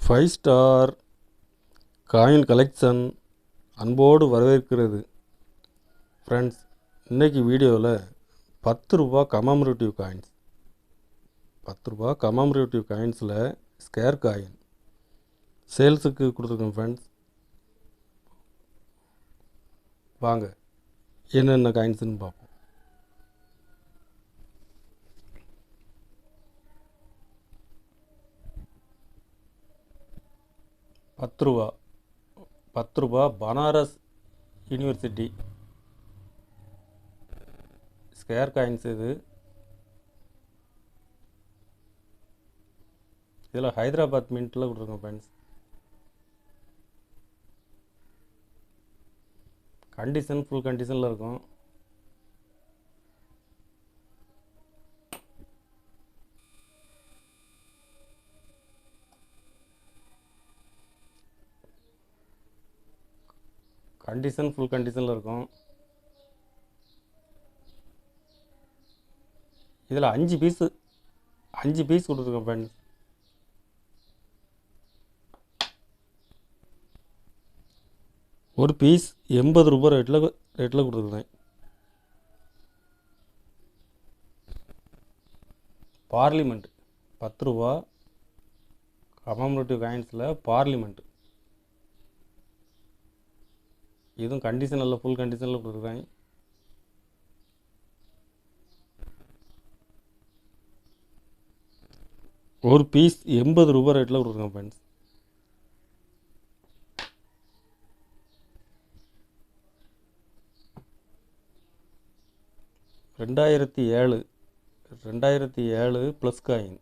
Five star coin collection அன்போடு வரவேற்கிறது. Friends, இன்றைக்கி வீடியோவில் 10 ரூபா கமமரேட்டிவ் காயின்ஸ் 10 ரூபா கமமரேட்டிவ் காயின்ஸில் ஸ்கேர் காயின் சேல்ஸுக்கு கொடுத்துருக்கோம். ஃப்ரெண்ட்ஸ், வாங்க என்னென்ன காயின்ஸுன்னு பார்ப்போம். பத்து ரூபா பனாரஸ் யூனிவர்சிட்டி ஸ்கேர் காயின்ஸ். இதில் ஹைதராபாத் மின்ட்டில் கொடுத்துருக்கோம். ஃப்ரெண்ட்ஸ், கண்டிஷன் ஃபுல் கண்டிஷனில் இருக்கும். கண்டிஷன் ஃபுல் கண்டிஷனில் இருக்கும். இதில் 5 பீஸ் கொடுத்துருக்கோம். ஃப்ரெண்ட்ஸ், ஒரு பீஸ் 80 ரூபா ரேட்டில் கொடுத்துருக்கேன். பார்லிமெண்ட் 10 ரூபா கமமரேட்டிவ் காயின்ஸில் பார்லிமெண்ட். இதுவும் கண்டிஷனில் ஃபுல் கண்டிஷனில் கொடுத்துருக்காங்க. ஒரு பீஸ் 80 ரூபா ரேட்டில் கொடுத்துருக்கோம். ஃப்ரெண்ட்ஸ், ரெண்டாயிரத்தி ஏழு ப்ளஸ் காயின்.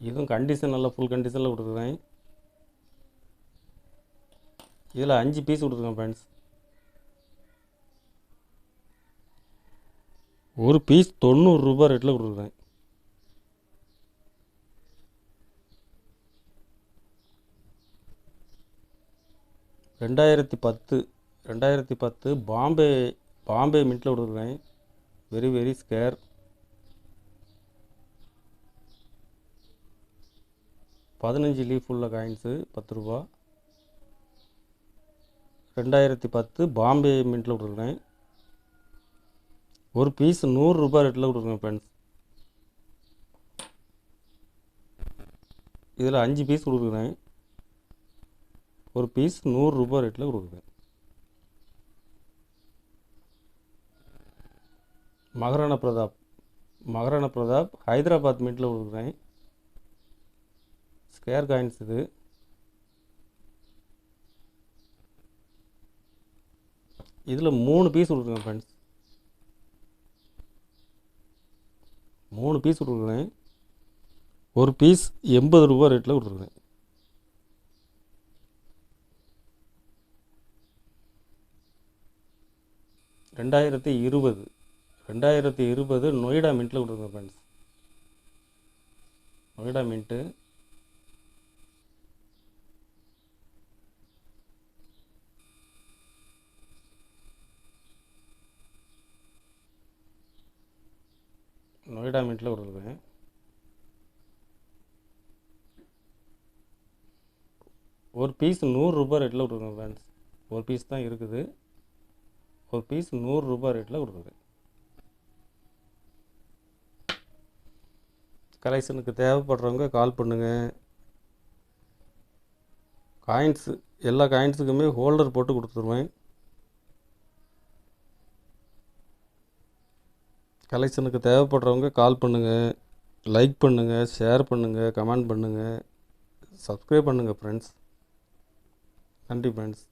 இதுவும் கண்டிஷன் நல்லா ஃபுல் கண்டிஷனில் கொடுத்துருக்கேன். இதில் 5 பீஸ் கொடுத்துருக்கேன். ஃப்ரெண்ட்ஸ், ஒரு பீஸ் 90 ரூபா ரேட்டில் கொடுத்துருக்கேன். ரெண்டாயிரத்தி பத்து பாம்பே மின்ட்டில் கொடுத்துருக்கேன். Very scare. 15 லீஃப் உள்ள காயின்ஸு 10 ரூபா. 2010 பாம்பே மின்ட்டில் கொடுத்துருக்கேன். ஒரு பீஸ் 100 ரூபா ரேட்டில் கொடுத்துருக்கேன். ஃப்ரெண்ட்ஸ், இதில் 5 பீஸ் கொடுக்குறேன். ஒரு பீஸ் 100 ரூபா ரேட்டில் கொடுக்குறேன். மகாராணா பிரதாப் ஹைதராபாத் மின்ட்டில் கொடுக்குறேன். Scare coins. இதில் 3 பீஸ் கொடுக்குறேன். ஃப்ரெண்ட்ஸ், 3 பீஸ் கொடுக்குறேன். ஒரு பீஸ் 80 ரூபா ரேட்டில் கொடுத்துருக்கேன். 2020 நொய்டா மின்ட்டில் கொடுத்துருக்கேன். Friends, Noida mint. நொய்டா மின்ட்டில் கொடுத்துருக்கேன். ஒரு பீஸ் 100 ரூபா ரேட்டில் கொடுத்துருக்கேன். ஃப்ரெண்ட்ஸ், ஒரு பீஸ் தான் இருக்குது. ஒரு பீஸ் 100 ரூபா ரேட்டில் கொடுத்துருக்கேன். கலெக்ஷனுக்கு தேவைப்படுறவங்க கால் பண்ணுங்கள். காயின்ஸு எல்லா காயின்ஸுக்குமே ஹோல்டர் போட்டு கொடுத்துருவேன். கலெக்ஷனுக்கு தேவைப்படுறவங்க கால் பண்ணுங்கள். லைக் பண்ணுங்கள், ஷேர் பண்ணுங்கள், கமெண்ட் பண்ணுங்கள், சப்ஸ்கிரைப் பண்ணுங்கள். ஃப்ரெண்ட்ஸ், நன்றி. ஃப்ரெண்ட்ஸ்.